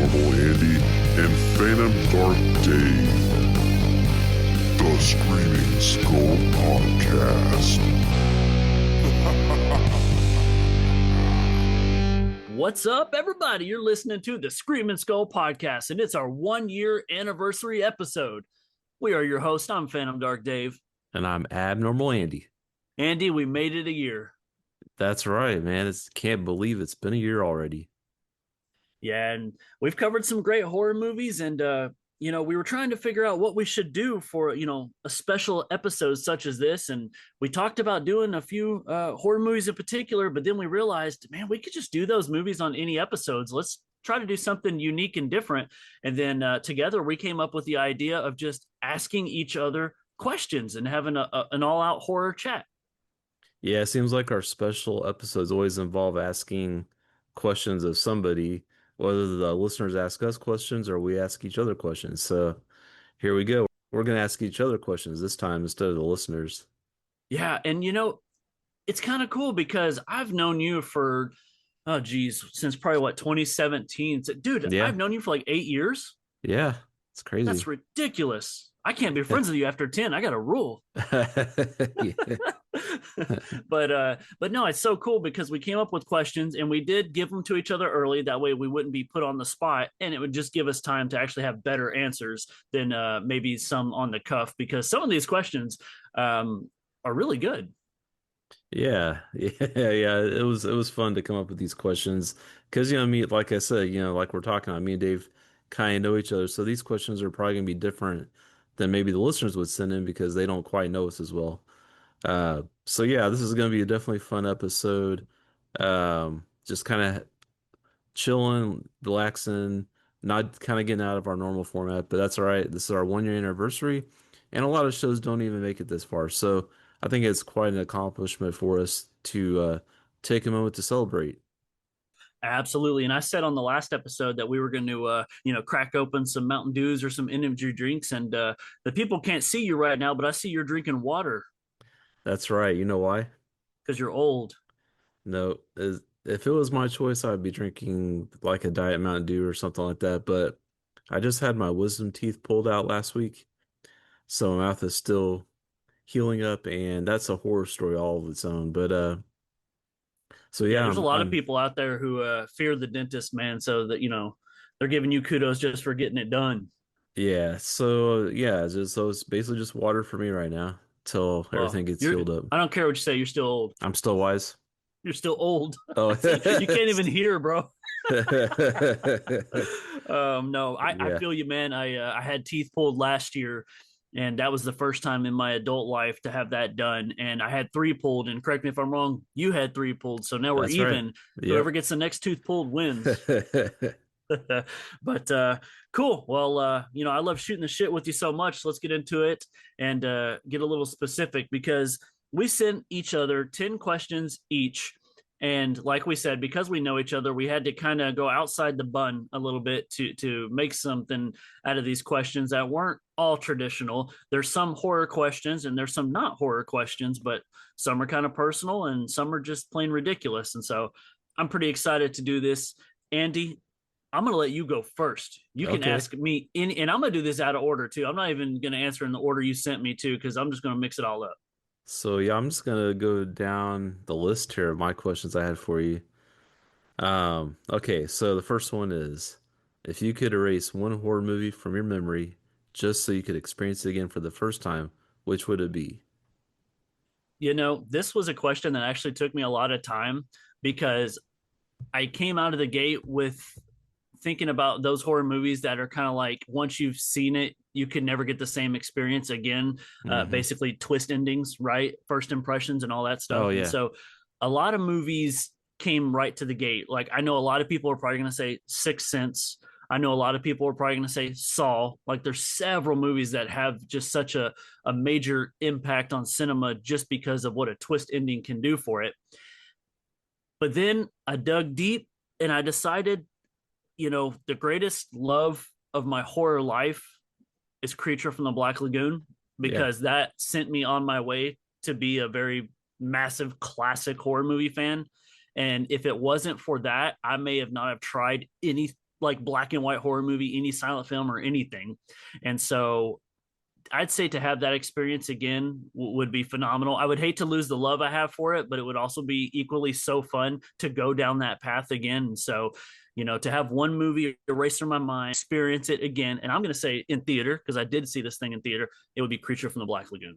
Abnormal Andy and Phantom Dark Dave. The Screaming Skull Podcast. What's up, everybody? You're listening to the Screaming Skull Podcast, and it's our 1-year anniversary episode. We are your hosts. I'm Phantom Dark Dave. And I'm Abnormal Andy. Andy, we made it a year. That's right, man. Can't believe it's been a year already. Yeah, and we've covered some great horror movies, and we were trying to figure out what we should do for a special episode such as this, and we talked about doing a few horror movies in particular, but then we realized, man, we could just do those movies on any episodes. Let's try to do something unique and different. And then together we came up with the idea of just asking each other questions and having an all-out horror chat. Yeah, it seems like our special episodes always involve asking questions of somebody, whether the listeners ask us questions or we ask each other questions. So here we go. We're going to ask each other questions this time instead of the listeners. Yeah, and it's kind of cool because I've known you for, since probably 2017. Dude, yeah. I've known you for like 8 years. Yeah, it's crazy. That's ridiculous. I can't be friends with you after 10. I got a rule. But no, it's so cool because we came up with questions and we did give them to each other early. That way we wouldn't be put on the spot, and it would just give us time to actually have better answers than maybe some on the cuff, because some of these questions are really good. Yeah. It was fun to come up with these questions because, me, like I said, like we're talking about, me and Dave kind of know each other. So these questions are probably going to be different than maybe the listeners would send in because they don't quite know us as well. So yeah, this is going to be a definitely fun episode. Just kind of chilling, relaxing, not kind of getting out of our normal format, but that's all right. This is our 1-year anniversary, and a lot of shows don't even make it this far. So I think it's quite an accomplishment for us to take a moment to celebrate. Absolutely. And I said on the last episode that we were going to, crack open some Mountain Dews or some energy drinks. And the people can't see you right now, but I see you're drinking water. That's right. You know why? Because you're old. No, if it was my choice, I'd be drinking like a Diet Mountain Dew or something like that. But I just had my wisdom teeth pulled out last week, so my mouth is still healing up, and that's a horror story all of its own. But so yeah, there's a lot of people out there who fear the dentist, man. So that they're giving you kudos just for getting it done. Yeah. So yeah, so it's basically just water for me right now till everything gets healed up. I don't care what you say. You're still old. I'm still wise. You're still old. Oh, you can't even hear, bro. No, I feel you, man. I had teeth pulled last year, and that was the first time in my adult life to have that done. And I had 3 pulled, and correct me if I'm wrong, you had 3 pulled. So now we're That's even. Right. Whoever gets the next tooth pulled wins. But cool. Well, I love shooting the shit with you so much. So let's get into it and get a little specific, because we sent each other 10 questions each. And like we said, because we know each other, we had to kind of go outside the bun a little bit to make something out of these questions that weren't all traditional. There's some horror questions and there's some not horror questions, but some are kind of personal and some are just plain ridiculous. And so I'm pretty excited to do this. Andy, I'm going to let you go first. You can ask me and I'm going to do this out of order too. I'm not even going to answer in the order you sent me to, because I'm just going to mix it all up. So yeah, I'm just gonna go down the list here of my questions I had for you. Okay, so the first one is, if you could erase one horror movie from your memory just so you could experience it again for the first time, which would it be? This was a question that actually took me a lot of time, because I came out of the gate with thinking about those horror movies that are kind of like, once you've seen it, you can never get the same experience again. Basically twist endings, right? First impressions and all that stuff. Oh, yeah. And so a lot of movies came right to the gate. Like, I know a lot of people are probably going to say Sixth Sense. I know a lot of people are probably going to say Saw. Like, there's several movies that have just such a major impact on cinema just because of what a twist ending can do for it. But then I dug deep and I decided, the greatest love of my horror life is Creature from the Black Lagoon, because that sent me on my way to be a very massive classic horror movie fan. And if it wasn't for that, I may have not have tried any like black and white horror movie, any silent film or anything. And so I'd say to have that experience again would be phenomenal. I would hate to lose the love I have for it, but it would also be equally so fun to go down that path again. And so, to have one movie erase from my mind, experience it again, and I'm going to say in theater, because I did see this thing in theater, it would be Creature from the Black Lagoon.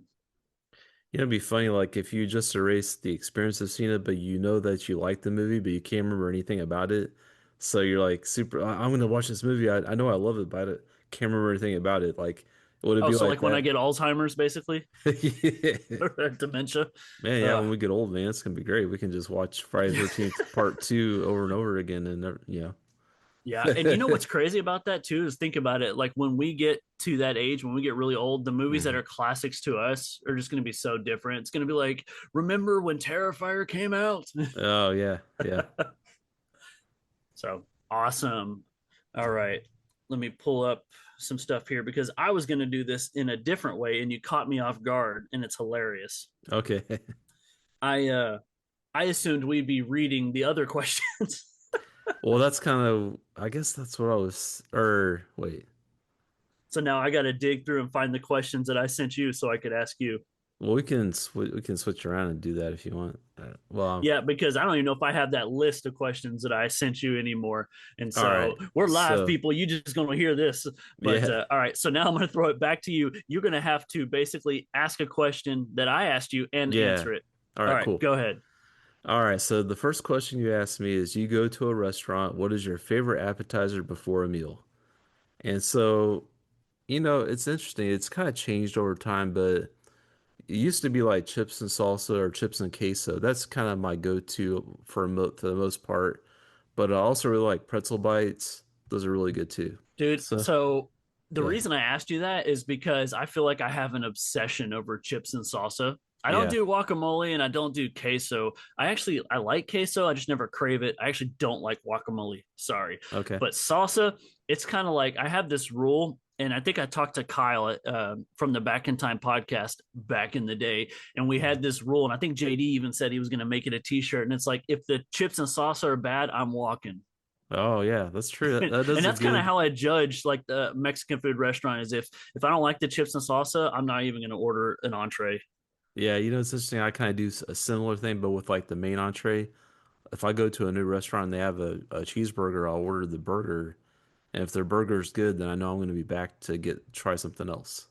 It'd be funny, like if you just erase the experience of seeing it, but you know that you like the movie, but you can't remember anything about it. So you're like super, I'm gonna watch this movie. I know I love it, but I can't remember anything about it. Like, would it Oh, be so like like when I that? get Alzheimer's, basically, Yeah. or dementia. Man, yeah, Uh, when we get old, man, it's gonna be great. We can just watch Friday the 13th Part 2 over and over again and Yeah. And what's crazy about that too is think about it. Like when we get to that age, when we get really old, the movies that Mhm. are classics to us are just going to be so different. It's going to be like, remember when Terrifier came out? Oh yeah, yeah. So awesome. All right. Let me pull up some stuff here because I was going to do this in a different way and you caught me off guard and it's hilarious. Okay. I assumed we'd be reading the other questions. Well, that's kind of, I guess that's what I was, or wait. So now I got to dig through and find the questions that I sent you so I could ask you. Well, we can switch around and do that if you want. Well, Yeah, because I don't even know if I have that list of questions that I sent you anymore. And all right. so we're live, So, people. You just going to hear this. But yeah. all right. So now I'm going to throw it back to you. You're going to have to basically ask a question that I asked you and Yeah. answer it. All All right, right. cool. Go ahead. All right. So the first question you asked me is you go to a restaurant, what is your favorite appetizer before a meal? And so, it's interesting. It's kind of changed over time, but it used to be like chips and salsa or chips and queso. That's kind of my go-to for the most part. But I also really like pretzel bites. Those are really good too. Dude. So, So the yeah. reason I asked you that is because I feel like I have an obsession over chips and salsa. I don't Yeah. do guacamole and I don't do queso. I like queso. I just never crave it. I actually don't like guacamole. Sorry. Okay. But salsa, it's kind of like I have this rule. And I think I talked to Kyle from the Back in Time podcast back in the day. And we had this rule. And I think JD even said he was going to make it a t shirt. And it's like, if the chips and salsa are bad, I'm walking. Oh, yeah, that's true. That And is a that's kind of good. how I judge like the Mexican food restaurant is if I don't like the chips and salsa, I'm not even going to order an entree. Yeah, it's interesting. I kind of do a similar thing, but with like the main entree. If I go to a new restaurant and they have a cheeseburger, I'll order the burger. And if their burger's good, then I know I'm going to be back to try something else.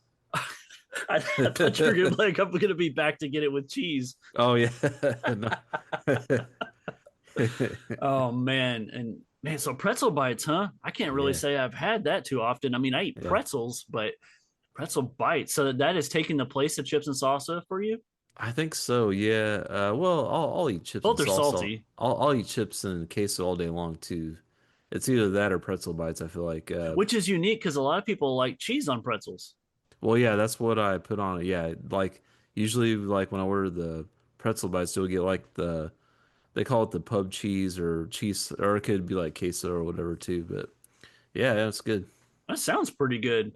I thought you were gonna like I'm gonna be back to get it with cheese. Oh yeah. No. Oh man, and man, so pretzel bites, huh? I can't really Yeah. say I've had that too often. I mean, I eat Yeah. pretzels, but pretzel bites. So that is taking the place of chips and salsa for you. I think so. Yeah. Well, I'll eat chips and Both are salsa. salty, I'll eat chips and queso all day long too. It's either that or pretzel bites. I feel like. which is unique because a lot of people like cheese on pretzels. Well, yeah, that's what I put on it. Yeah, like usually, like when I order the pretzel bites, you'll get like they call it the pub cheese or cheese, or it could be like queso or whatever too. But yeah, that's good. That sounds pretty good.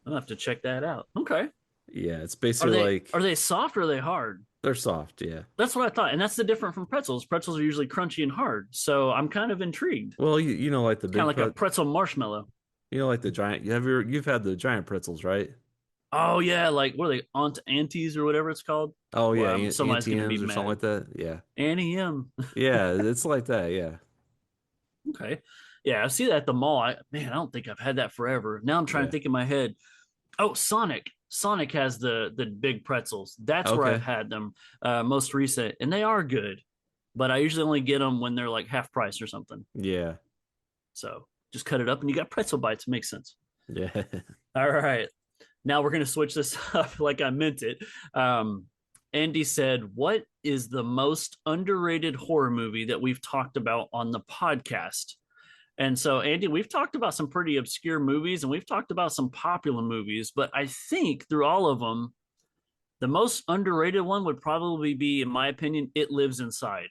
I'll have to check that out. Okay. Yeah, it's Are basically they like are they soft or are they hard? they're soft. Yeah. That's what I thought. And that's the different from pretzels. Pretzels are usually crunchy and hard. So I'm kind of intrigued. Well, like the Kind of big like a pret, pretzel marshmallow. like the giant. You've had the giant pretzels, right? Oh yeah, like what are they? Aunt Aunties or whatever it's called. Oh yeah, Well, somebody's Auntie gonna be M's or something mad. like that. Yeah, Annie M. yeah, it's like that. Yeah, Okay. Yeah, I see that at the mall. Man, I don't think I've had that forever. Now I'm trying to yeah. think in my head. Oh, Sonic. Sonic has the big pretzels. That's where I've Okay, had them most recent, and they are good. But I usually only get them when they're like half price or something. yeah, So just cut it up, and you got pretzel bites. Makes sense. yeah. All right. Now we're gonna switch this up like I meant it. Andy said, "What is the most underrated horror movie that we've talked about on the podcast?" And so, Andy, we've talked about some pretty obscure movies and we've talked about some popular movies, but I think through all of them, the most underrated one would probably be, in my opinion, It Lives Inside.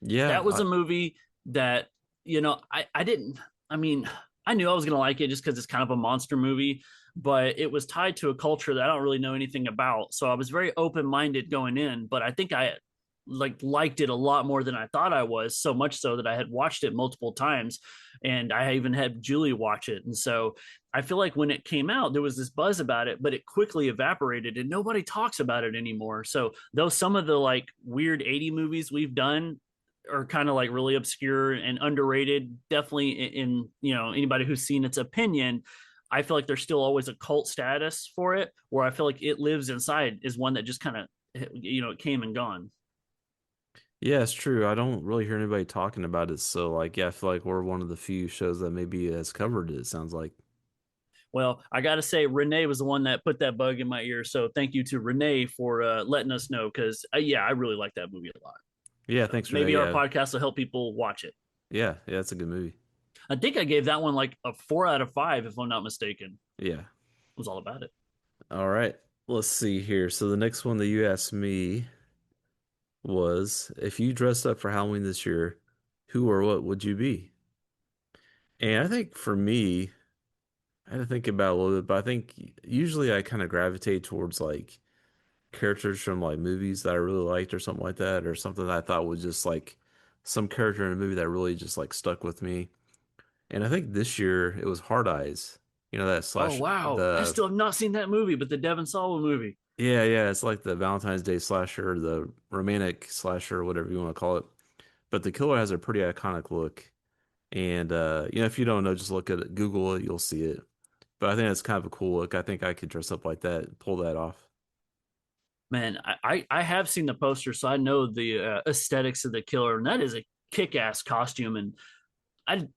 Yeah, That was a movie that, I didn't, I mean, I knew I was going to like it just because it's kind of a monster movie, but it was tied to a culture that I don't really know anything about. So I was very open minded going in, but I think liked it a lot more than I thought I was, so much so that I had watched it multiple times, and I even had Julie watch it. And so I feel like when it came out, there was this buzz about it, but it quickly evaporated and nobody talks about it anymore. So though some of the like weird 80 movies we've done are kind of like really obscure and underrated, definitely in anybody who's seen its opinion, I feel like there's still always a cult status for it, where I feel like It Lives Inside is one that just kind of it came and gone. Yeah, it's true. I don't really hear anybody talking about it. So, like, yeah, I feel like we're one of the few shows that maybe has covered it, it sounds like. Well, I got to say, Renee was the one that put that bug in my ear. So thank you to Renee for letting us know, because, yeah, I really like that movie a lot. Yeah, So thanks, Renee. maybe our Yeah. podcast will help people watch it. Yeah, yeah, it's a good movie. I think I gave that one like a 4 out of 5, if I'm not mistaken. Yeah. It was all about it. All right. Let's see here. So the next one that you asked me was, if you dressed up for Halloween this year, who or what would you be? And I think for me, I had to think about it a little bit, but I think usually I kind of gravitate towards like characters from like movies that I really liked or something like that, or something that I thought was just like some character in a movie that really just like stuck with me. And I think this year it was Hard Eyes. You know that Oh, slash wow. I the still have not seen that movie, but the Devon Sawa movie. yeah, yeah, it's like the Valentine's Day slasher, the romantic slasher, whatever you want to call it. But the killer has a pretty iconic look. And if you don't know, just look at it, Google it, you'll see it. But I think that's kind of a cool look. I think I could dress up like that, pull that off. Man, I have seen the poster, so I know the aesthetics of the killer, and that is a kick-ass costume. And I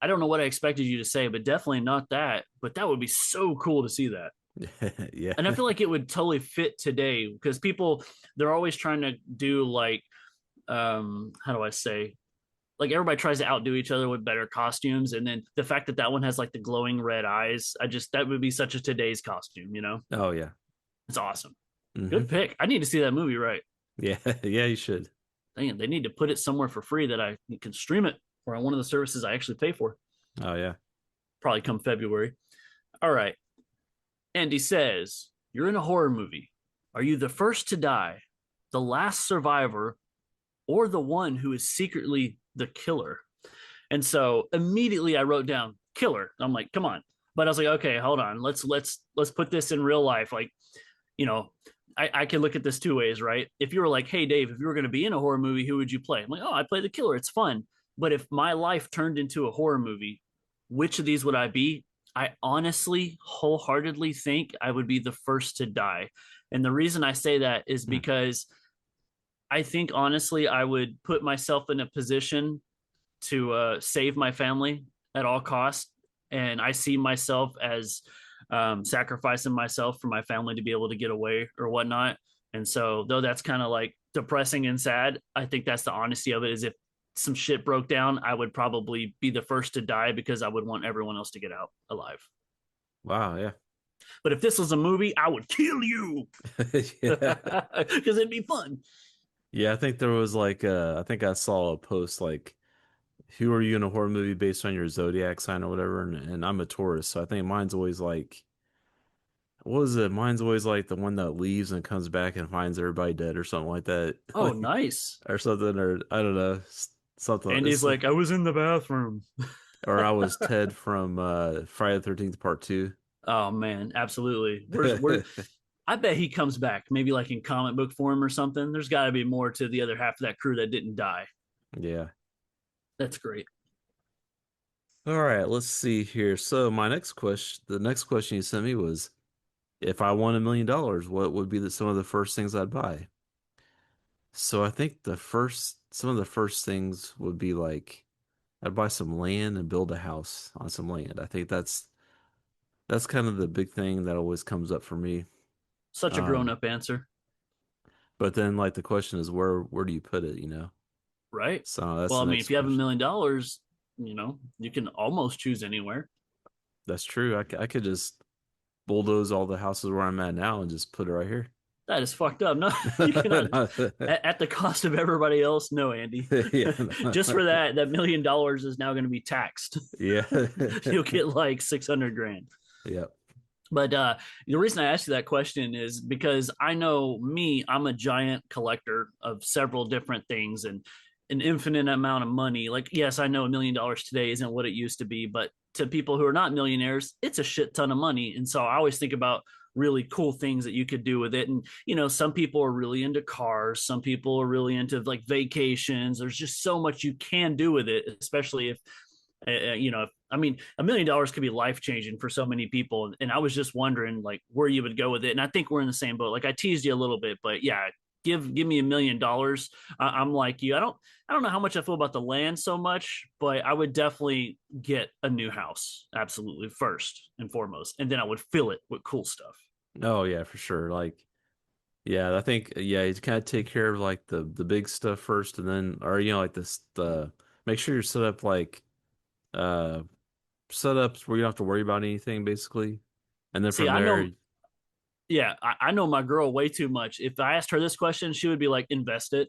don't know what I expected you to say, but definitely not that. But that would be so cool to see that. Yeah. And I feel like it would totally fit today, because people, they're always trying to do like, how do I say, like everybody tries to outdo each other with better costumes, and then the fact that that one has like the glowing red eyes, that would be such a today's costume. Oh yeah. It's awesome. Hmm. Good pick. I need to see that movie. Right? Yeah, yeah, you should. Dang, they need to put it somewhere for free that I can stream it, or on one of the services I actually pay for. Oh yeah. Probably come February. All right. Andy says, you're in a horror movie. Are you the first to die, the last survivor, or the one who is secretly the killer? And so immediately I wrote down killer. I'm like, come on. But I was like, okay, hold on. Let's put this in real life. Like, you know, I can look at this two ways, right? If you were like, hey Dave, if you were going to be in a horror movie, who would you play? I'm like, oh, I play the killer. It's fun. But if my life turned into a horror movie, which of these would I be? I honestly, wholeheartedly think I would be the first to die. And the reason I say that is because I think honestly, I would put myself in a position to save my family at all costs. And I see myself as sacrificing myself for my family to be able to get away or whatnot. And so, though that's kind of like depressing and sad, I think that's the honesty of it. Is if some shit broke down, I would probably be the first to die, because I would want everyone else to get out alive. Wow, yeah. But if this was a movie, I would kill you Yeah. because it'd be fun. Yeah, I think there was like I think I saw a post like, who are you in a horror movie based on your zodiac sign or whatever? And I'm a Taurus, so I think mine's always like, what was it? Mine's always like the one that leaves and comes back and finds everybody dead or something like that. Oh, Like, nice. or something, or I don't know, something. And he's like, I was in the bathroom. or I was Ted from Friday the 13th Part 2. Oh man, absolutely. I bet he comes back, maybe like in comic book form or something. There's got to be more to the other half of that crew that didn't die. Yeah. That's great. All right, let's see here. So the next question you sent me was, if I won $1 million, what would be some of the first things I'd buy? So I think some of the first things would be like, I'd buy some land and build a house on some land. I think that's kind of the big thing that always comes up for me. Such a grown up answer, But then like the question is, where do you put it, right? So that's Well, I the mean, next if you have $1 question. million, you can almost choose anywhere. That's true. I could just bulldoze all the houses where I'm at now and just put it right here. That is fucked up. No, you cannot. At the cost of everybody else. No, Andy. Yeah. Just for that $1 million is now going to be taxed. Yeah. You'll get like 600 grand. Yep. But the reason I asked you that question is because I know me, I'm a giant collector of several different things and an infinite amount of money. Like, yes, I know $1 million today isn't what it used to be, but to people who are not millionaires, it's a shit ton of money. And so I always think about really cool things that you could do with it. And, some people are really into cars, some people are really into like vacations. There's just so much you can do with it, especially if I mean, $1 million could be life changing for so many people. And I was just wondering like where you would go with it. And I think we're in the same boat. Like I teased you a little bit, but yeah, give me $1 million. I'm like you. I don't know how much I feel about the land so much, but I would definitely get a new house. Absolutely. First and foremost. And then I would fill it with cool stuff. Oh yeah, for sure. Like, yeah, I think yeah, you kind of take care of like the big stuff first, and then or like this the make sure you're set up like uh setups where you don't have to worry about anything basically, and then See, from I there, know yeah, I know my girl way too much. If I asked her this question, she would be like, invest it.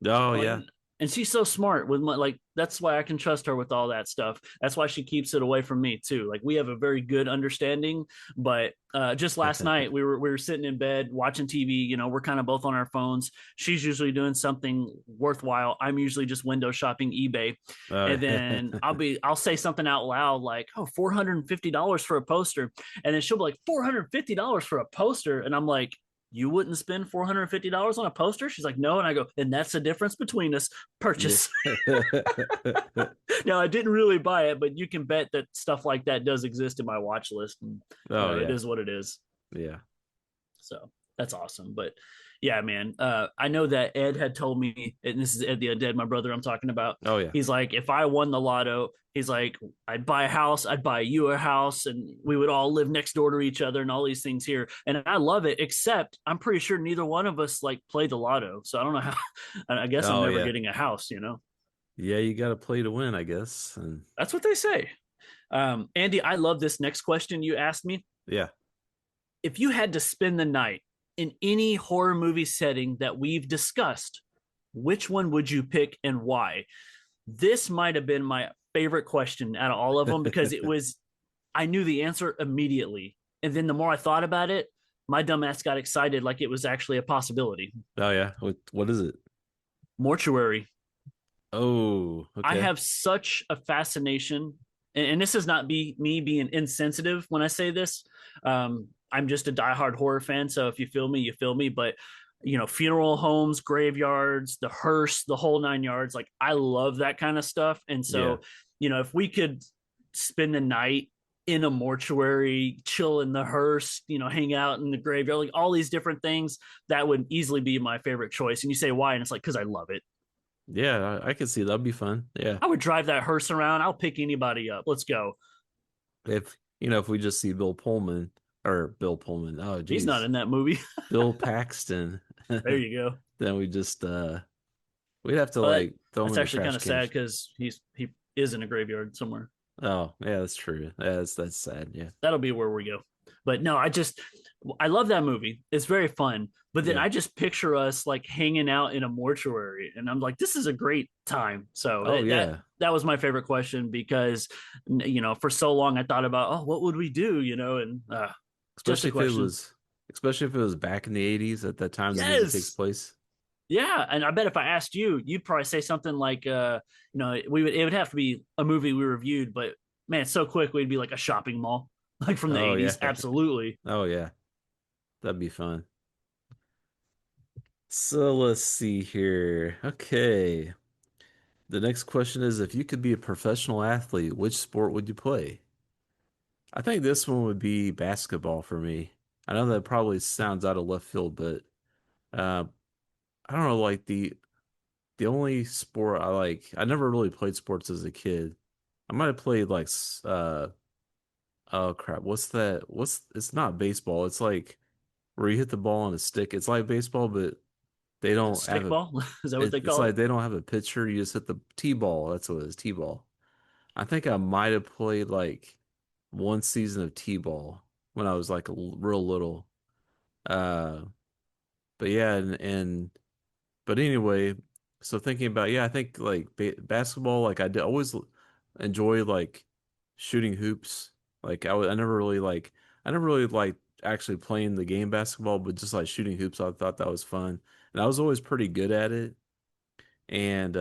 oh Like, yeah, and she's so smart with my like that's why I can trust her with all that stuff. That's why she keeps it away from me too. Like we have a very good understanding. But just last night we were sitting in bed watching TV. We're kind of both on our phones. She's usually doing something worthwhile. I'm usually just window shopping eBay, uh, and then I'll say something out loud like, "Oh, $450 for a poster," and then she'll be like, "$450 for a poster," and I'm like, you wouldn't spend $450 on a poster? She's like, no. And I go, and that's the difference between us. yeah, Purchase. Now, I didn't really buy it, but you can bet that stuff like that does exist in my watch list. And oh it yeah, is what it is. yeah, So that's awesome. But yeah, man, I know that Ed had told me, and this is Ed the Undead, my brother I'm talking about. oh yeah, He's like, if I won the lotto, he's like, I'd buy a house, I'd buy you a house, and we would all live next door to each other and all these things here. And I love it, except I'm pretty sure neither one of us like play the lotto. So I don't know how, I guess I'm oh never yeah, getting a house. yeah. You got to play to win, I guess, and That's what they say. Andy, I love this next question you asked me. yeah. If you had to spend the night in any horror movie setting that we've discussed, which one would you pick and why? This might have been my favorite question out of all of them because I knew the answer immediately. And then the more I thought about it, my dumb ass got excited like it was actually a possibility. Oh yeah, what is it? Mortuary. Oh, I okay. have such a fascination, and this is not me being insensitive when I say this. I'm just a diehard horror fan, so if you feel me, you feel me. But funeral homes, graveyards, the hearse, the whole nine yards. Like I love that kind of stuff, and Yeah. so if we could spend the night in a mortuary, chill in the hearse, hang out in the graveyard, like all these different things, that would easily be my favorite choice. And you say why, and it's like because I love it. Yeah, I could see that'd be fun. Yeah. I would drive that hearse around. I'll pick anybody up. Let's go. If we just see Bill Pullman or Bill Pullman, oh He's not geez, in that movie. Bill Paxton, There you go. then we'd have to Well, like throw him that's in the actually kind trash of can. sad because he is in a graveyard somewhere. Oh, yeah, that's true. Yeah, that's sad. Yeah. That'll be where we go. But no, I love that movie. It's very fun. But then Yeah. I just picture us like hanging out in a mortuary, and I'm like, this is a great time. So Oh that yeah. that was my favorite question because for so long I thought about, oh, what would we do? And just a Especially if it question. was especially if it was back in the 80s at that time the movie takes Yes. place. Yeah, and I bet if I asked you, you'd probably say something like, it would have to be a movie we reviewed, but man, it's so quick we'd be like a shopping mall, like from the Oh yeah. '80s. Absolutely. Oh yeah. That'd be fun. So let's see here. Okay. The next question is if you could be a professional athlete, which sport would you play? I think this one would be basketball for me. I know that probably sounds out of left field, but uh, I don't know, like the only sport I never really played sports as a kid. I might have played like oh crap, what's that? It's not baseball. It's like where you hit the ball on a stick. It's like baseball, but they don't have a Stickball? Is that what they it's call it? like they don't have a pitcher. You just hit the T-ball. That's what it is, T-ball. I think I might have played like one season of T-ball when I was like real little. Uh, but yeah, and but anyway, so thinking about yeah, I think like basketball, like I did always enjoy like shooting hoops. Like I never really like I never really liked actually playing the game basketball, but just like shooting hoops, I thought that was fun. And I was always pretty good at it. And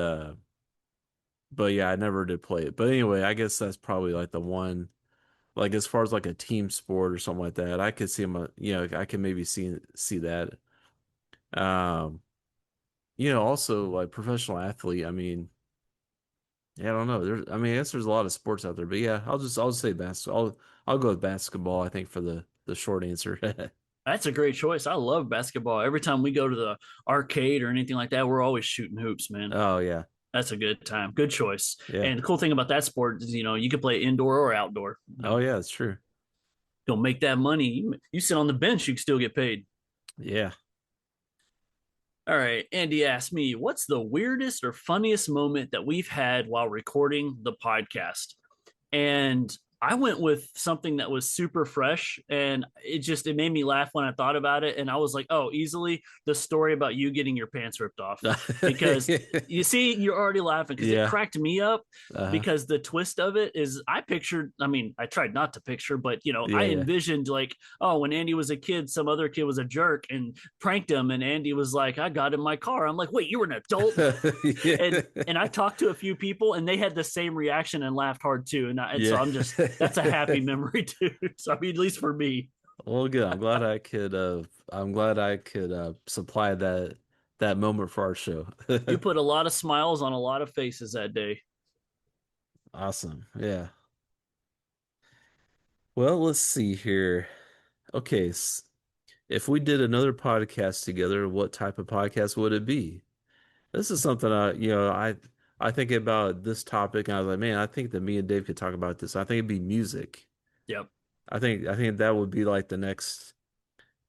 but yeah, I never did play it. But anyway, I guess that's probably like the one, like as far as like a team sport or something like that, I could see him, I can maybe see that. Um, also like professional athlete, I mean, yeah, I don't know. I guess there's a lot of sports out there, but yeah, I'll just say basketball. I'll go with basketball, I think, for the short answer. That's a great choice. I love basketball. Every time we go to the arcade or anything like that, we're always shooting hoops, man. Oh yeah. That's a good time. Good choice. Yeah. And the cool thing about that sport is, you can play indoor or outdoor. Oh yeah, it's true. You'll make that money. You sit on the bench, you can still get paid. Yeah. All right. Andy asked me, what's the weirdest or funniest moment that we've had while recording the podcast? And I went with something that was super fresh, and it made me laugh when I thought about it. And I was like, oh, easily the story about you getting your pants ripped off. Because you see, you're already laughing because Yeah. it cracked me up. Uh-huh. Because the twist of it is I tried not to picture, but Yeah, I yeah. envisioned like, oh, when Andy was a kid, some other kid was a jerk and pranked him, and Andy was like, I got in my car. I'm like, wait, you were an adult? Yeah. And I talked to a few people and they had the same reaction and laughed hard too. And so Yeah. I'm just, that's a happy memory too. So I mean, at least for me. Well, good. I'm glad I could supply that moment for our show. You put a lot of smiles on a lot of faces that day. Awesome. Yeah. Well, let's see here. Okay, if we did another podcast together, what type of podcast would it be? This is something I think about this topic and I was like, man, I think that me and Dave could talk about this. I think it'd be music. Yep. I think that would be like the next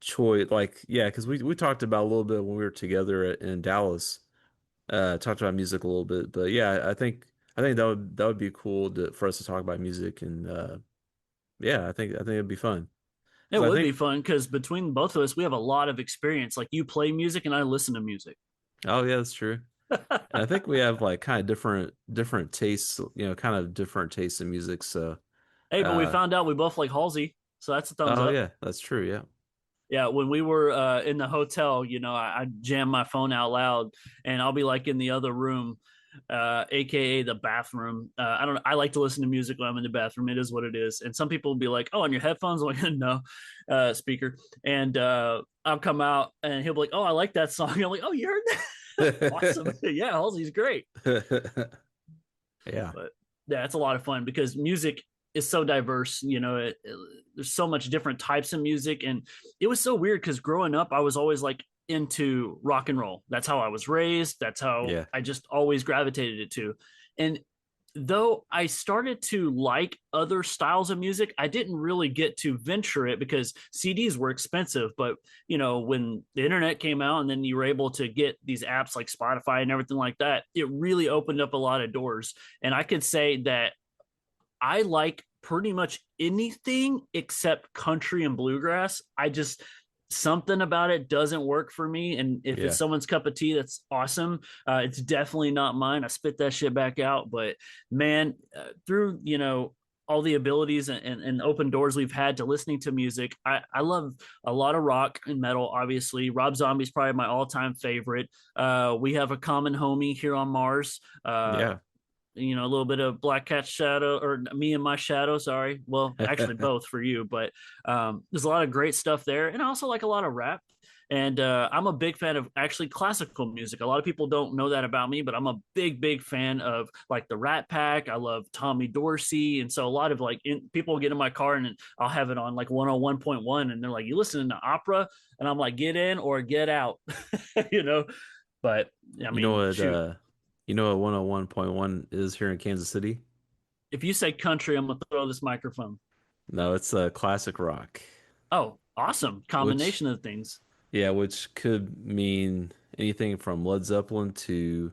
choice. Like, yeah, because we talked about a little bit when we were together in Dallas. Talked about music a little bit, but yeah, I think that would be cool for us to talk about music and yeah, I think it'd be fun. It 'Cause I would be think fun because between both of us, we have a lot of experience. Like you play music and I listen to music. oh yeah, that's true. And I think we have like kind of different tastes, kind of different tastes in music. So Hey, but we uh found out we both like Halsey. So that's a thumbs oh up. yeah, that's true. Yeah. Yeah, when we were in the hotel, I jam my phone out loud, and I'll be like in the other room, aka the bathroom. I don't. I like to listen to music when I'm in the bathroom. It is what it is. And some people will be like, "Oh, on your headphones?" I'm like, no, speaker. And I'll come out, and he'll be like, "Oh, I like that song." I'm like, "Oh, you heard that? Awesome! Yeah, Halsey's great." Yeah. But yeah, it's a lot of fun because music is so diverse. There's so much different types of music, and it was so weird because growing up, I was always like into rock and roll. That's how I was raised. That's how Yeah. I just always gravitated it to. And though I started to like other styles of music, I didn't really get to venture it because CDs were expensive. But when the internet came out and then you were able to get these apps like Spotify and everything like that, it really opened up a lot of doors. And I could say that I like pretty much anything except country and bluegrass. Something about it doesn't work for me. And if Yeah. it's someone's cup of tea, that's awesome. It's definitely not mine. I spit that shit back out. But man, through, all the abilities and open doors we've had to listening to music, I love a lot of rock and metal, obviously. Rob Zombie's probably my all-time favorite. We have a common homie here on Mars. Yeah. A little bit of Black Cat Shadow or Me and My Shadow. Sorry. Well, actually both for you, but there's a lot of great stuff there. And I also like a lot of rap. And I'm a big fan of actually classical music. A lot of people don't know that about me, but I'm a big, big fan of like the Rat Pack. I love Tommy Dorsey. And so a lot of people get in my car and I'll have it on like 101.1 and they're like, you listening to opera? And I'm like, get in or get out, but I mean, shoot. You know what 101.1 is here in Kansas City? If you say country, I'm gonna throw this microphone. No, it's classic rock. Oh, awesome combination of things. Yeah, which could mean anything from Led Zeppelin to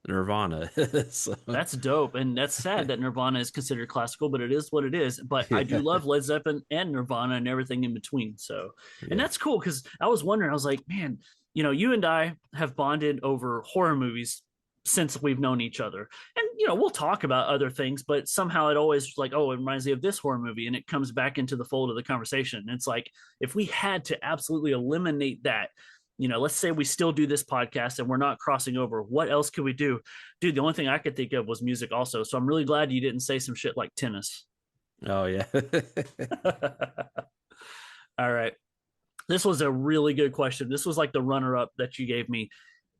Nirvana. So, That's dope, and that's sad that Nirvana is considered classical, but it is what it is. But I do yeah, love Led Zeppelin and Nirvana and everything in between. So, and yeah, that's cool because I was wondering, I was like, man, you and I have bonded over horror movies since we've known each other. And we'll talk about other things, but somehow it always like, oh, it reminds me of this horror movie, and it comes back into the fold of the conversation. And it's like, if we had to absolutely eliminate that, let's say we still do this podcast and we're not crossing over, what else could we do? Dude, the only thing I could think of was music also. So I'm really glad you didn't say some shit like tennis. Oh yeah. All right. This was a really good question. This was like the runner up that you gave me.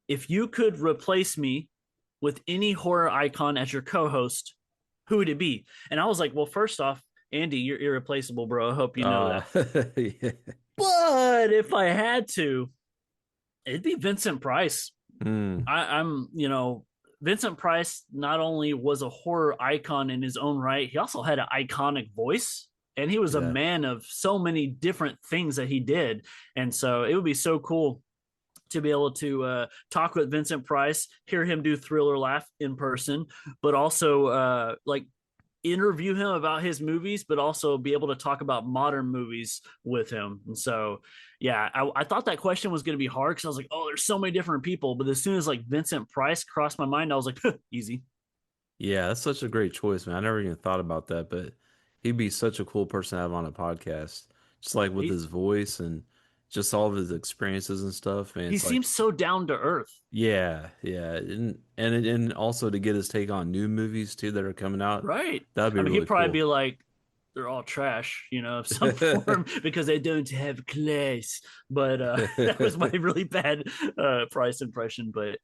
If you could replace me with any horror icon as your co-host, who would it be? And I was like, well, first off, Andy, you're irreplaceable, bro. I hope you know that. Yeah. But if I had to, it'd be Vincent Price. Mm, I'm, Vincent Price not only was a horror icon in his own right, he also had an iconic voice. And he was a yeah. man of so many different things that he did. And so it would be so cool to be able to talk with Vincent Price, hear him do Thriller Laugh in person, but also like interview him about his movies, but also be able to talk about modern movies with him. And so, yeah, I thought that question was going to be hard because I was like, oh, there's so many different people. But as soon as like Vincent Price crossed my mind, I was like, easy. Yeah, that's such a great choice, man. I never even thought about that, but he'd be such a cool person to have on a podcast. Just like with He, his voice and just all of his experiences and stuff, man. he It's like, seems so down to earth. yeah, yeah. And also to get his take on new movies too that are coming out, Right. that'd be I mean, really he'd probably cool. be like, they're all trash, of some form because they don't have class. But that was my really bad Price impression. But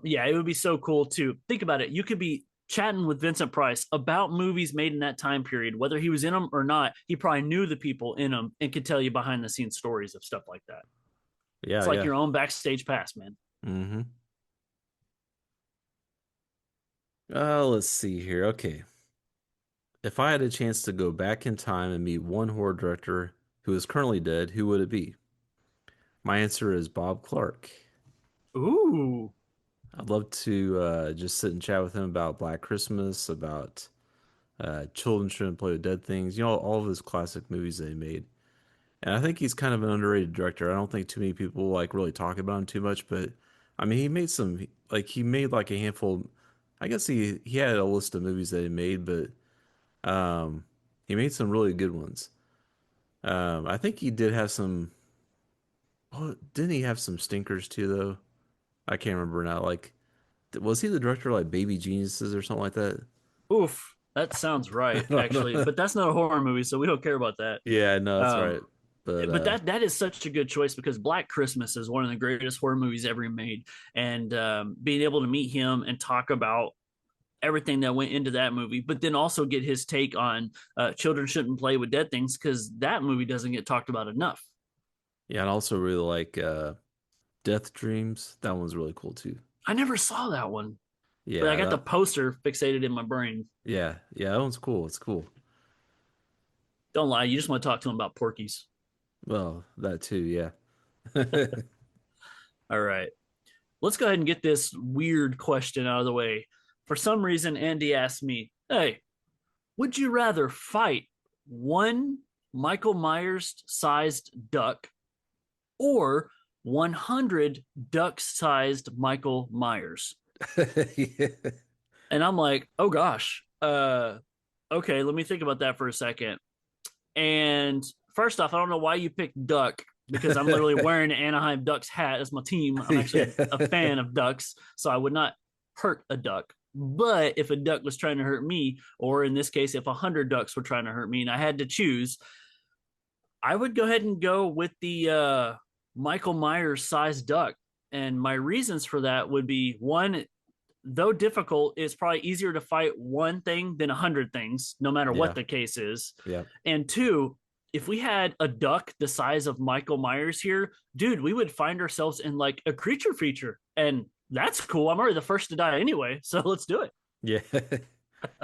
yeah, it would be so cool to think about it. You could be chatting with Vincent Price about movies made in that time period, whether he was in them or not. He probably knew the people in them and could tell you behind the scenes stories of stuff like that. It's Yeah, like yeah. your own backstage pass, man. Mm-hmm. Let's see here. Okay. If I had a chance to go back in time and meet one horror director who is currently dead, who would it be? My answer is Bob Clark. Ooh. I'd love to just sit and chat with him about Black Christmas, about Children Shouldn't Play with Dead Things, all of his classic movies that he made. And I think he's kind of an underrated director. I don't think too many people like really talk about him too much, but I mean, he made like a handful. I guess he had a list of movies that he made, but he made some really good ones. I think he did have some. Oh, didn't he have some stinkers too, though? I can't remember now. Like, was he the director of like Baby Geniuses or something like that? Oof. That sounds I right, don't actually. know. But that's not a horror movie, so we don't care about that. Yeah, no, that's right. Um, But but that is such a good choice because Black Christmas is one of the greatest horror movies ever made, and being able to meet him and talk about everything that went into that movie, but then also get his take on children shouldn't play with dead things because that movie doesn't get talked about enough. yeah, and also really like Death Dreams. That one's really cool too. I never saw that one, but I Yeah, got the poster fixated in my brain. yeah, that one's cool. It's cool. Don't lie, you just want to talk to him about Porky's. Well, that too, yeah. All right, let's go ahead and get this weird question out of the way. For some reason, Andy asked me, "Hey, would you rather fight one Michael Myers sized duck or 100 duck sized Michael Myers?" Yeah. And I'm like, oh gosh, okay, let me think about that for a second. And first off, I don't know why you picked duck because I'm literally wearing an Anaheim Ducks hat as my team. I'm actually a fan of ducks, so I would not hurt a duck. But if a duck was trying to hurt me, or in this case, if 100 ducks were trying to hurt me and I had to choose, I would go ahead and go with the Michael Myers sized duck. And my reasons for that would be one, though difficult, it's probably easier to fight one thing than 100 things, no matter what Yeah, the case is. yeah. And two, if we had a duck the size of Michael Myers here, dude, we would find ourselves in like a creature feature. And that's cool. I'm already the first to die anyway. So let's do it. Yeah.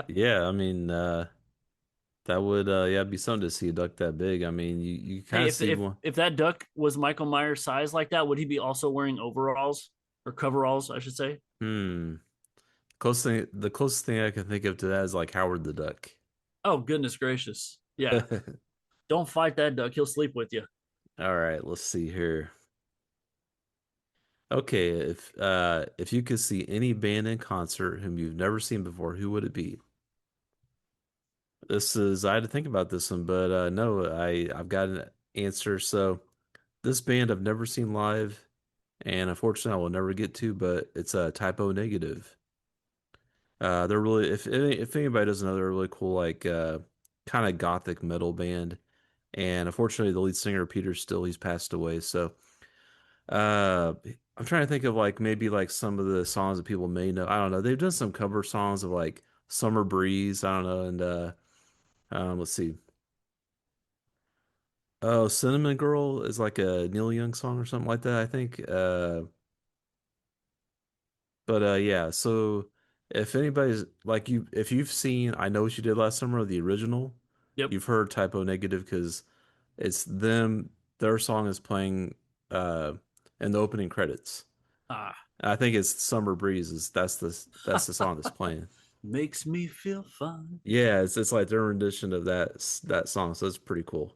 Yeah, I mean, that would yeah, be something to see a duck that big. I mean, you kind Hey, of if see if one. if that duck was Michael Myers size like that, would he be also wearing overalls or coveralls, I should say? Hmm. The closest thing I can think of to that is like Howard the Duck. Oh, goodness gracious. Yeah. Don't fight that duck. He'll sleep with you. All right, let's see here. Okay, if you could see any band in concert whom you've never seen before, who would it be? I had to think about this one, but no, I've got an answer. So this band I've never seen live, and unfortunately I will never get to, but it's a Typo Negative. They're really if anybody doesn't know, they're a really cool like kind of gothic metal band. And unfortunately the lead singer Peter Still he's passed away. So uh I'm trying to think of like maybe like some of the songs that people may know. I don't know. They've done some cover songs of like Summer Breeze, I don't know, and let's see. Oh, Cinnamon Girl is like a Neil Young song or something like that, I think. But yeah, so if anybody's like you, if you've seen I Know What You Did Last Summer, the original, Yep. you've heard Typo Negative because it's them, their song is playing uh in the opening credits. Ah, I think it's Summer Breeze is that's the song that's playing. makes me feel fine. Yeah, it's like their rendition of that song, so it's pretty cool.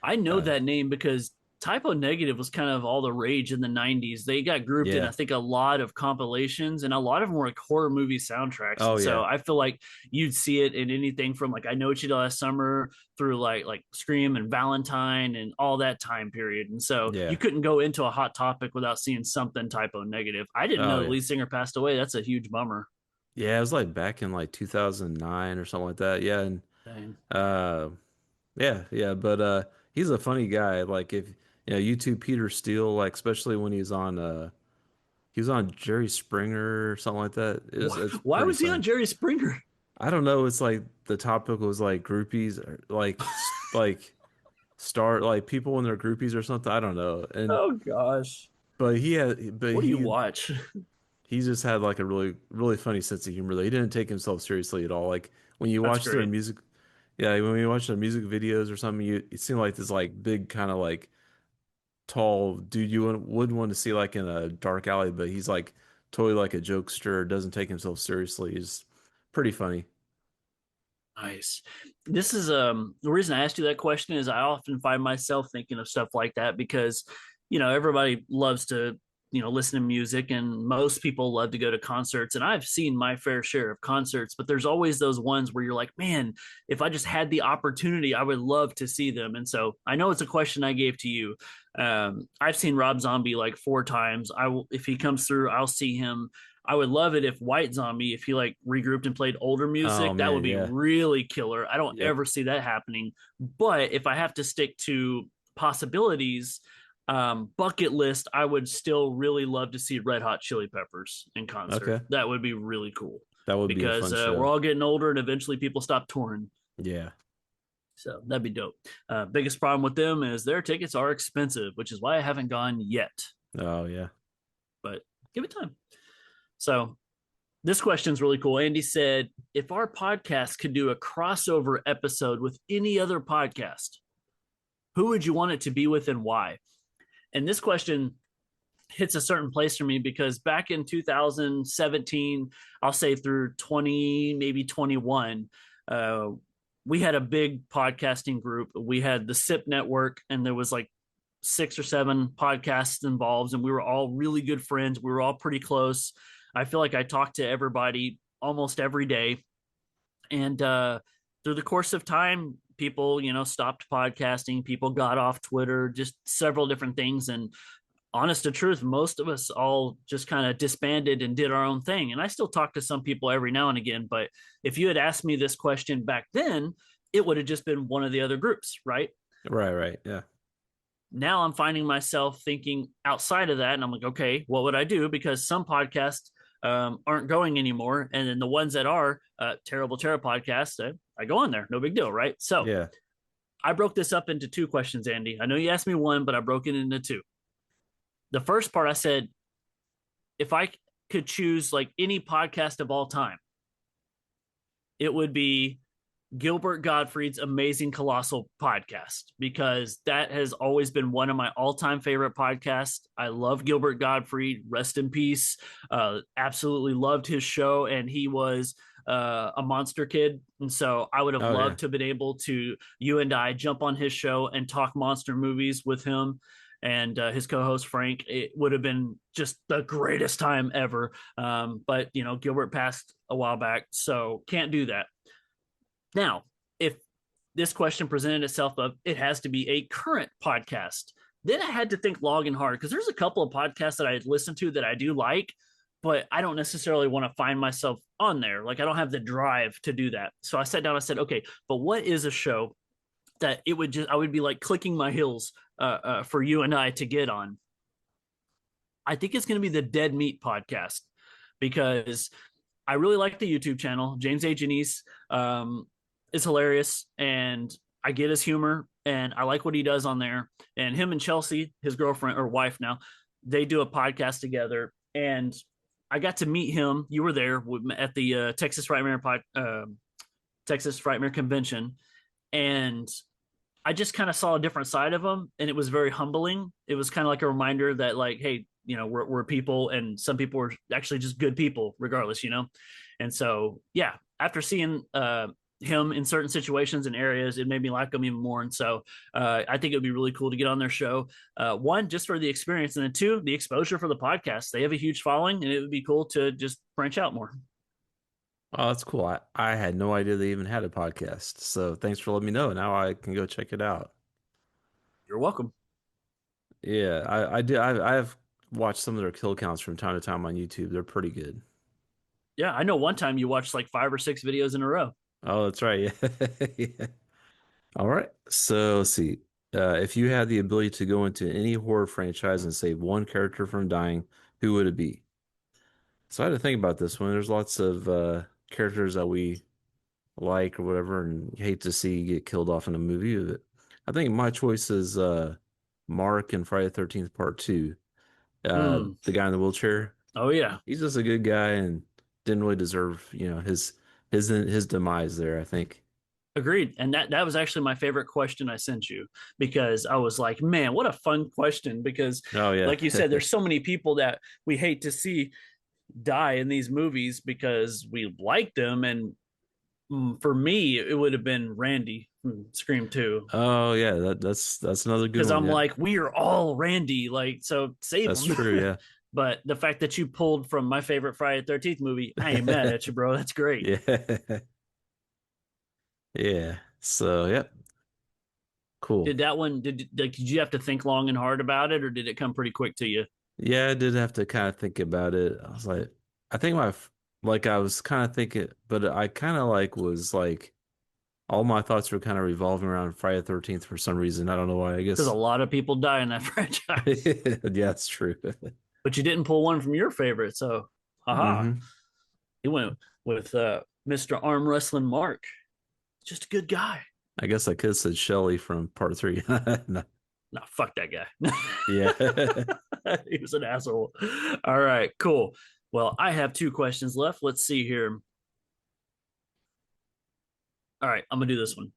I know Uh that name because Typo Negative was kind of all the rage in the 90s. They got grouped in, I yeah. think, a lot of compilations, and a lot of them were like horror movie soundtracks. Oh And so yeah. I feel like you'd see it in anything from like I Know What You Did Last Summer through like Scream and Valentine and all that time period. And so you Yeah. couldn't go into a hot topic without seeing something Typo Negative. I didn't Oh know the yeah. lead singer passed away. That's a huge bummer. Yeah, it was like back in like 2009 or something like that. Yeah, and Dang. uh yeah, but he's a funny guy. Like if YouTube Peter Steele, like especially when he was on Jerry Springer or something like that. It's Why pretty was he funny. on Jerry Springer? I don't know, it's like the topic was like groupies or like start like people in their groupies or something. I don't know. And Oh gosh. but he had but What do you watch? he just had like a really funny sense of humor. Though. He didn't take himself seriously at all. Like when you That's watch their great. music, yeah, when you watch their music videos or something, it seemed like this like big kind of like tall dude you wouldn't want to see like in a dark alley, but he's like totally like a jokester, doesn't take himself seriously. He's pretty funny. Nice. This is the reason I asked you that question is I often find myself thinking of stuff like that because everybody loves to listen to music and most people love to go to concerts and I've seen my fair share of concerts, but there's always those ones where you're like, man, if I just had the opportunity, I would love to see them. And so I know it's a question I gave to you. I've seen Rob Zombie like 4 times. I will, if he comes through, I'll see him. I would love it if White Zombie, if he like regrouped and played older Oh music, that would man, be yeah. really killer. I don't Yep. ever see that happening. But if I have to stick to possibilities, bucket list, I would still really love to see Red Hot Chili Peppers in concert. Okay. That would be really cool That would be a because fun we're show. all getting older and eventually people stop touring. Yeah. So that'd be dope. Biggest problem with them is their tickets are expensive, which is why I haven't gone yet, Oh yeah. but give it time. So this question's really cool. Andy said, if our podcast could do a crossover episode with any other podcast, who would you want it to be with and why? And this question hits a certain place for me because back in 2017, I'll say through 20, maybe 21, we had a big podcasting group. We had the SIP network, and there was like 6 or 7 podcasts involved, and we were all really good friends. We were all pretty close. I feel like I talked to everybody almost every day. And through the course of time, people, stopped podcasting. People got off Twitter, just several different things. And honest to truth, most of us all just kind of disbanded and did our own thing. And I still talk to some people every now and again. But if you had asked me this question back then, it would have just been one of the other groups, right? Right. Yeah. Now I'm finding myself thinking outside of that. And I'm like, okay, what would I do? Because some podcasts aren't going anymore. And then the ones that are Terrible Terror podcasts, I go on there. No big deal, right? So Yeah. I broke this up into 2 questions, Andy. I know you asked me one, but I broke it into 2. The first part I said, if I could choose like any podcast of all time, it would be Gilbert Gottfried's Amazing Colossal podcast because that has always been one of my all-time favorite podcasts. I love Gilbert Gottfried. Rest in peace. Absolutely loved his show, and he was a monster kid. And so I would have Oh yeah. loved to have been able to, you and I, jump on his show and talk monster movies with him. and his co-host Frank. It would have been just the greatest time ever. But Gilbert passed a while back, so can't do that. Now, if this question presented itself of it has to be a current podcast, then I had to think long and hard, because there's a couple of podcasts that I listen to that I do like, but I don't necessarily want to find myself on there. Like, I don't have the drive to do that. So I sat down, I said, okay, but what is a show that I would be like clicking my heels for you and I to get on? I think it's going to be the Dead Meat podcast, because I really like the YouTube channel. James A. Janice is hilarious, and I get his humor, and I like what he does on there. And him and Chelsea, his girlfriend or wife now, they do a podcast together, and I got to meet him. You were there at the Texas Frightmare convention, and I just kind of saw a different side of him, and it was very humbling. It was kind of like a reminder that, like, hey, we're people, and some people are actually just good people regardless, And so, yeah, after seeing him in certain situations and areas, it made me like him even more. And so I think it would be really cool to get on their show. One, just for the experience, and then two, the exposure for the podcast. They have a huge following, and it would be cool to just branch out more. Oh, that's cool. I had no idea they even had a podcast. So thanks for letting me know. Now I can go check it out. You're welcome. Yeah, I did. I've watched some of their kill counts from time to time on YouTube. They're pretty good. Yeah, I know one time you watched like 5 or 6 videos in a row. Oh, that's right. Yeah. Yeah. All right. So let's see. If you had the ability to go into any horror franchise and save one character from dying, who would it be? So I had to think about this one. There's lots of characters that we like or whatever and hate to see get killed off in a movie. But I think my choice is Mark in Friday the 13th Part 2. The guy in the wheelchair. Oh, yeah. He's just a good guy and didn't really deserve, his demise there, I think. Agreed. And that was actually my favorite question I sent you, because I was like, man, what a fun question. Because like you said, there's so many people that we hate to see die in these movies because we like them. And for me, it would have been Randy from Scream 2. Oh yeah, that's another good one. Because I'm like, we are all Randy, like, so save That's him. true, yeah. But the fact that you pulled from my favorite Friday the 13th movie, I ain't mad at you, bro. That's great. Yeah. Yeah. So, yep. Cool. Did that one, did you have to think long and hard about it, or did it come pretty quick to you? Yeah, I did have to kind of think about it. I was like, I think I was kind of thinking, but I kind of was all my thoughts were kind of revolving around Friday the 13th for some reason. I don't know why. I guess because a lot of people die in that franchise. Yeah, it's true. But you didn't pull one from your favorite, so haha. Mhm. You went with Mr. Arm Wrestling Mark. Just a good guy. I guess I could have said Shelly from Part 3. No. No, fuck that guy. Yeah. He was an asshole. All right, cool. Well, I have 2 questions left. Let's see here. All right, I'm going to do this one.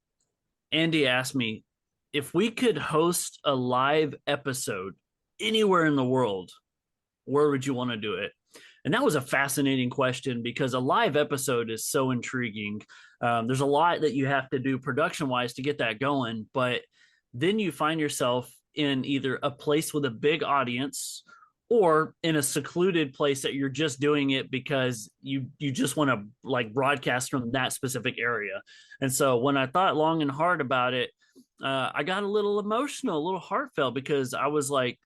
Andy asked me if we could host a live episode anywhere in the world, where would you want to do it? And that was a fascinating question, because a live episode is so intriguing. There's a lot that you have to do production-wise to get that going, but then you find yourself in either a place with a big audience or in a secluded place that you're just doing it because you just want to broadcast from that specific area. And so when I thought long and hard about it, I got a little emotional, a little heartfelt, because I was like,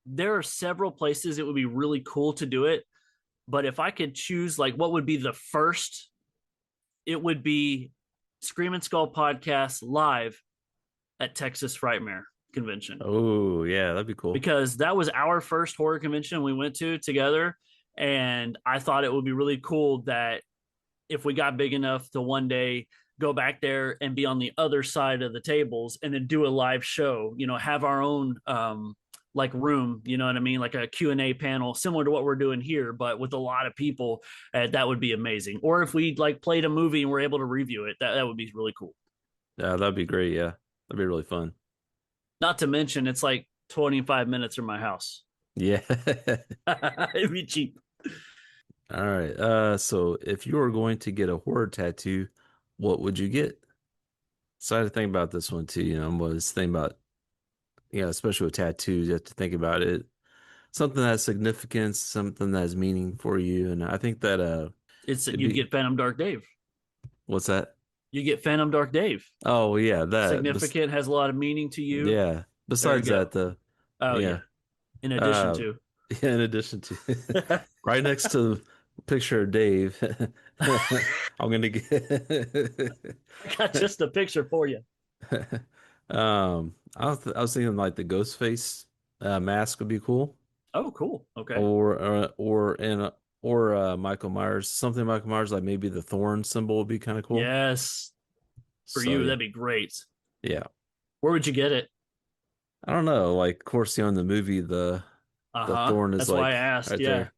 there are several places it would be really cool to do it. But if I could choose, what would be the first, it would be Scream and Skull podcast live at Texas Frightmare Convention. Oh, yeah, that'd be cool. Because that was our first horror convention we went to together. And I thought it would be really cool that if we got big enough to one day go back there and be on the other side of the tables and then do a live show, have our own room, you know what I mean? Like a Q&A panel similar to what we're doing here, but with a lot of people. That would be amazing. Or if we played a movie and we're able to review it, that would be really cool. Yeah, that'd be great. Yeah, that'd be really fun. Not to mention, it's 25 minutes from my house. Yeah. It'd be cheap. All right. So if you were going to get a horror tattoo, what would you get? So I had to think about this one too. I was thinking about, especially with tattoos, you have to think about it. Something that has significance, something that has meaning for you. And I think that It's it'd you be get Phantom Dark Dave. what's that? You get Phantom Dark Dave. Oh yeah, Significant, has a lot of meaning to you. yeah. There you Besides go. that, the Oh yeah. yeah. In addition Uh, to, yeah, in addition to right next to the picture of Dave, I'm gonna get I got just a picture for you. I was thinking like the Ghostface mask would be cool, Oh, cool. Okay. or Michael Myers, something Michael Myers like maybe the thorn symbol would be kind of cool. Yes, for So you, yeah, that'd be great. yeah. Where would you get it? I don't know. Like, of course, in the movie, the Uh-huh. thorn is That's why I like asked. right Yeah. there.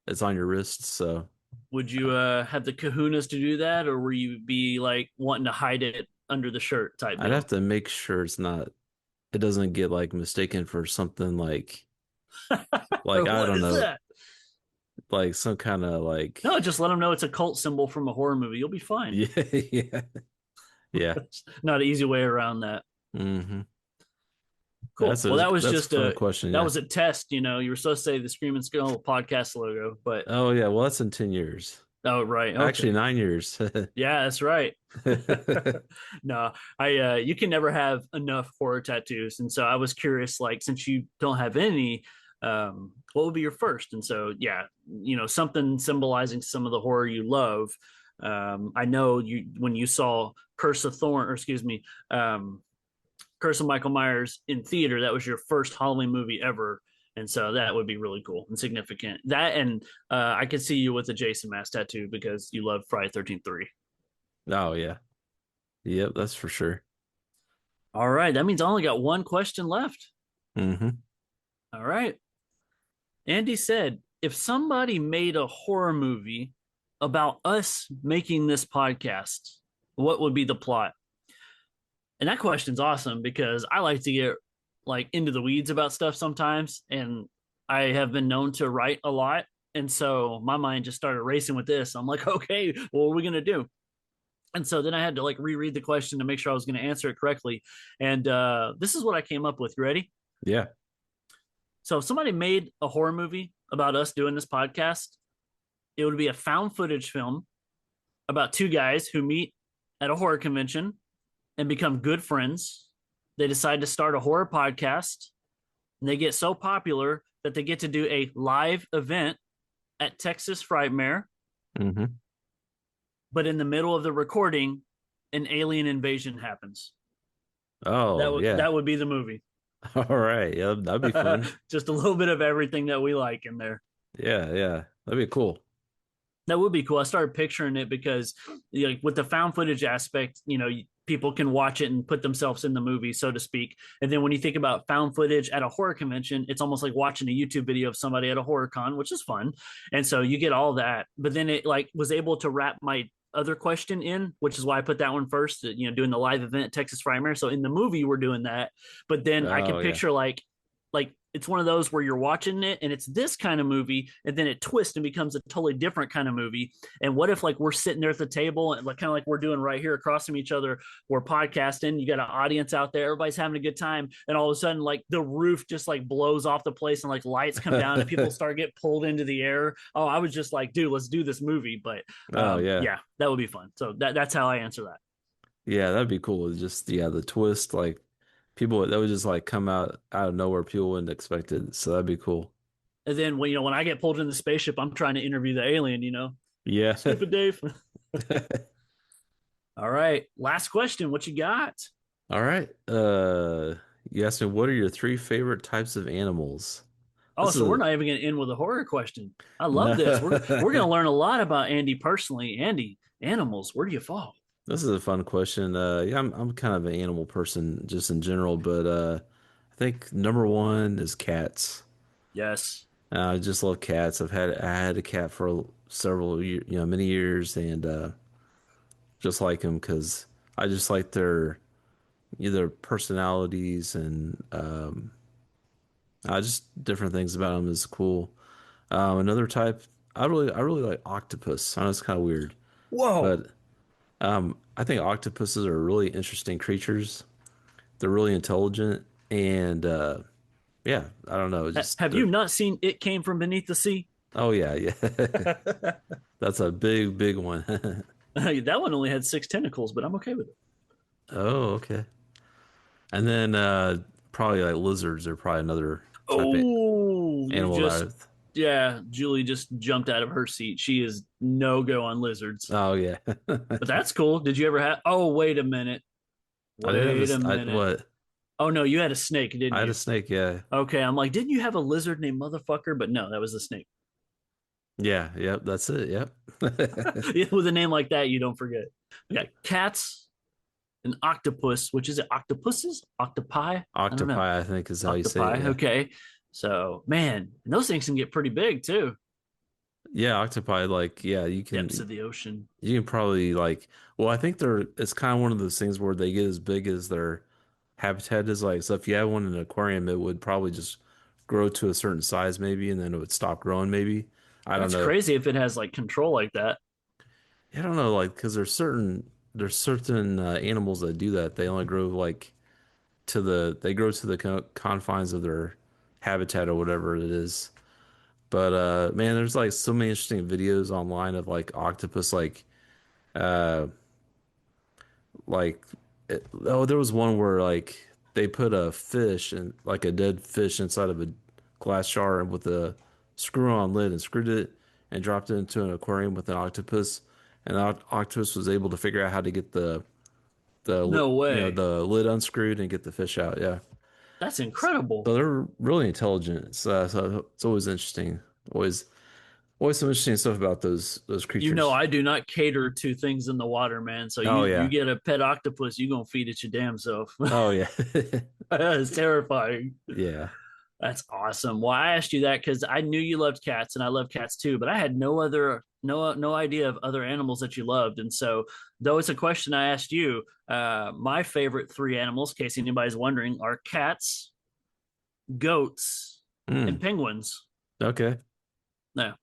It's on your wrist. So Would you have the kahunas to do that, or were you be like wanting to hide it under the shirt type I'd have deal? to make sure it doesn't get like mistaken for something like I What don't is know, that? like some kind of like No, just let them know it's a cult symbol from a horror movie. You'll be fine. yeah, yeah, yeah. Not an easy way around that. hmm Cool. Well, that was That's a just fun question. that Yeah. was a test. You were supposed to say the Screaming Skull podcast logo, but Oh yeah. Well, that's in 10 years. oh right, Actually, okay, 9 years. yeah, that's right. No, I you can never have enough horror tattoos, and so I was curious, like since you don't have any, what would be your first? And so yeah, something symbolizing some of the horror you love. I know you when you saw Curse of Thorn, or excuse me, Curse of Michael Myers in theater, that was your first Halloween movie ever. And so that would be really cool and significant. That and I could see you with a Jason mask tattoo because you love Friday 13th 3. Oh yeah. Yep, that's for sure. All right. That means I only got one question left. hmm All right. Andy said, if somebody made a horror movie about us making this podcast, what would be the plot? And that question's awesome because I like to get like into the weeds about stuff sometimes, and I have been known to write a lot. And so my mind just started racing with this. I'm like, okay, what are we gonna do? And so then I had to like reread the question to make sure I was going to answer it correctly. And this is what I came up with. You ready? Yeah. So if somebody made a horror movie about us doing this podcast, it would be a found footage film about two guys who meet at a horror convention and become good friends. They decide to start a horror podcast, and they get so popular that they get to do a live event at Texas Frightmare. hmm But in the middle of the recording, an alien invasion happens. Oh yeah. That would be the movie. All right. Yeah, that'd be fun. Just a little bit of everything that we like in there. Yeah, yeah. That'd be cool. That would be cool. I started picturing it because, with the found footage aspect, people can watch it and put themselves in the movie, so to speak. And then when you think about found footage at a horror convention, it's almost like watching a YouTube video of somebody at a horror con, which is fun. And so you get all that. But then it like was able to wrap my other question in, which is why I put that one first, doing the live event at Texas Frightmare. So in the movie, we're doing that. But then I can Oh yeah. picture like it's one of those where you're watching it and it's this kind of movie, and then it twists and becomes a totally different kind of movie. And what if like we're sitting there at the table and like kind of like we're doing right here across from each other, we're podcasting, you got an audience out there, everybody's having a good time, and all of a sudden like the roof just like blows off the place and like lights come down and people start get pulled into the air. Oh, I was just like, dude, let's do this movie. But Oh yeah. yeah, that would be fun. So that's how I answer that. Yeah, that'd be cool. It's just the twist, like people that would just like come out of nowhere, people wouldn't expect it. So that'd be cool. And then when I get pulled in the spaceship, I'm trying to interview the alien. Yeah. Stupid Dave. All right, last question. What you got? All right. You asked me what are your three favorite types of animals? Oh, This so we're is not even going to end with a horror question. I love this. We're no. going to learn a lot about Andy personally. Andy, animals, where do you fall? This is a fun question. Yeah, I'm kind of an animal person just in general, but I think number one is cats. Yes. I just love cats. I had a cat for several years, many years, and just like them because I just like their either personalities and just different things about them is cool. Another type, I really like octopus. I know it's kind of weird, Whoa. but I think octopuses are really interesting creatures. They're really intelligent, And yeah, I don't know. Just Have you not seen It Came from Beneath the Sea? oh yeah, yeah. That's a big, big one. That one only had six tentacles, but I'm okay with it. Oh, okay. And then probably like lizards are probably another type of Oh, you animal just, that yeah, Julie just jumped out of her seat. She is no go on lizards, oh yeah. but that's cool. Did you ever have? Oh, wait a minute. I did have Wait a this minute. what? Oh no, you had a snake, I didn't had a you? snake, yeah. Okay, I'm like, didn't you have a lizard named Motherfucker? But no, that was the snake. Yeah, yep, that's it. Yep. With a name like that, you don't forget. We got cats, an octopus, which is it octopuses? Octopi? I don't know. Octopi, I think is how you say it. Octopi. Yeah. Okay. So, man, and those things can get pretty big too. Yeah, octopi, like, yeah, Depths of the ocean. you can probably like well, I think they're it's kind of one of those things where they get as big as their habitat is like. So if you had one in an aquarium, it would probably just grow to a certain size maybe and then it would stop growing maybe. I don't That's know. crazy if it has like control like that. I don't know, like, because there's certain animals that do that. They only grow like they grow to the confines of their habitat or whatever it is. But man, there's like so many interesting videos online of like octopus, uh, like oh, there was one where like they put a fish and like a dead fish inside of a glass jar and with a screw-on lid and screwed it and dropped it into an aquarium with an octopus, and the octopus was able to figure out how to get No way. the lid unscrewed and get the fish out. Yeah, That's incredible. so they're really intelligent. So it's always interesting. Always always some interesting stuff about those You know, creatures. I do not cater to things in the water, man. So Oh you yeah. get a pet octopus, you gonna feed it your damn self. Oh yeah. It's terrifying. Yeah. That's awesome. Well, I asked you that because I knew you loved cats, and I love cats too. But I had no idea of other animals that you loved. And so, though it's a question I asked you, my favorite three animals, in case anybody's wondering, are cats, goats, and Mm, penguins. okay. No,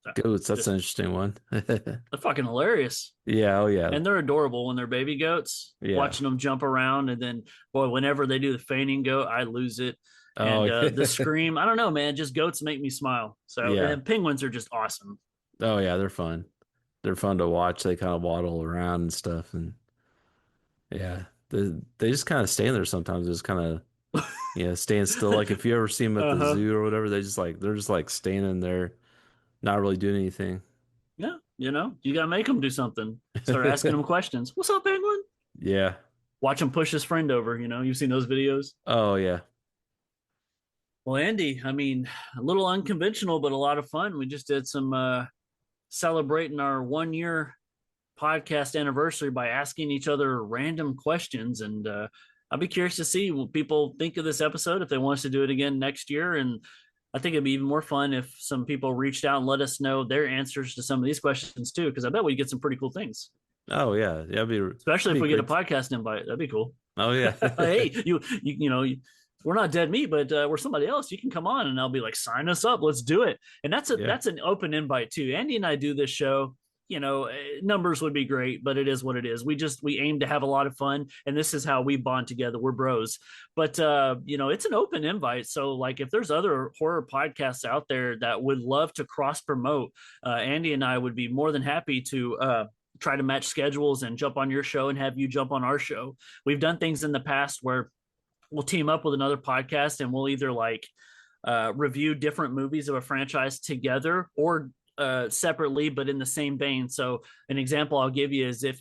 so Goats, that's just an interesting one. they're fucking hilarious. Yeah, oh yeah. And they're adorable when they're baby goats. Yeah. Watching them jump around, and then boy, whenever they do the fainting goat, I lose it. Oh And yeah. the scream, I don't know, man. Just goats make me smile. So, and Yeah. then penguins are just awesome. Oh yeah, they're fun. They're fun to watch. They kind of waddle around and stuff and yeah. They just kind of stand there sometimes, just kind of staying still. Like if you ever see them at the Uh-huh. zoo or whatever, they're just like standing there, not really doing anything. Yeah, you gotta make them do something. Start asking them questions. What's up, penguin? Yeah. Watch him push his friend over. You've seen those videos. Oh yeah. Well, Andy, I mean, a little unconventional, but a lot of fun. We just did some celebrating our 1 year podcast anniversary by asking each other random questions. And I'll be curious to see what people think of this episode if they want us to do it again next year. And I think it'd be even more fun if some people reached out and let us know their answers to some of these questions too, because I bet we get some pretty cool things, Oh yeah. Yeah, especially if be we get a great. podcast invite. That'd be cool. Oh yeah. Hey, we're not dead meat, but we're somebody else. You can come on, and I'll be like, sign us up. Let's do it. And Yeah. that's an open invite too. Andy and I do this show. Numbers would be great, but it is what it is. We aim to have a lot of fun, and this is how we bond together. We're bros. But it's an open invite. So like, if there's other horror podcasts out there that would love to cross promote, Andy and I would be more than happy to try to match schedules and jump on your show and have you jump on our show. We've done things in the past where we'll team up with another podcast and we'll either like review different movies of a franchise together or separately, but in the same vein. So an example I'll give you is if,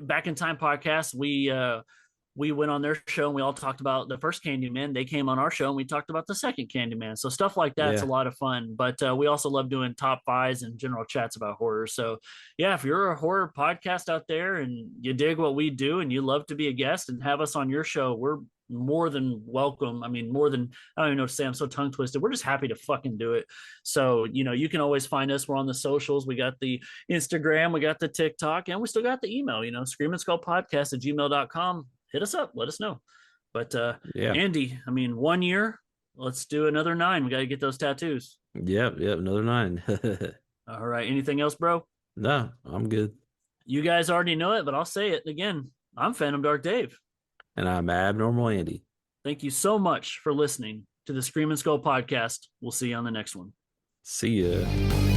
Back in Time podcast, we went on their show and we all talked about the first Candyman. They came on our show and we talked about the second Candyman. So stuff like that's a Yeah. lot of fun. But we also love doing top fives and general chats about horror. So yeah, if you're a horror podcast out there and you dig what we do and you love to be a guest and have us on your show, we're more than welcome. I mean, more than, I don't even know what to say. I'm so tongue twisted. We're just happy to fucking do it. So, you can always find us. We're on the socials. We got the Instagram, we got the TikTok, and we still got the email, scream and skull podcast at gmail.com. Hit us up. Let us know. But Yeah. Andy, I mean, 1 year, let's do another 9. We got to get those tattoos. Yep, yep, another 9. All right. Anything else, bro? No, I'm good. You guys already know it, but I'll say it again. I'm Phantom Dark Dave. And I'm Abnormal Andy. Thank you so much for listening to the Scream and Skull podcast. We'll see you on the next one. See ya.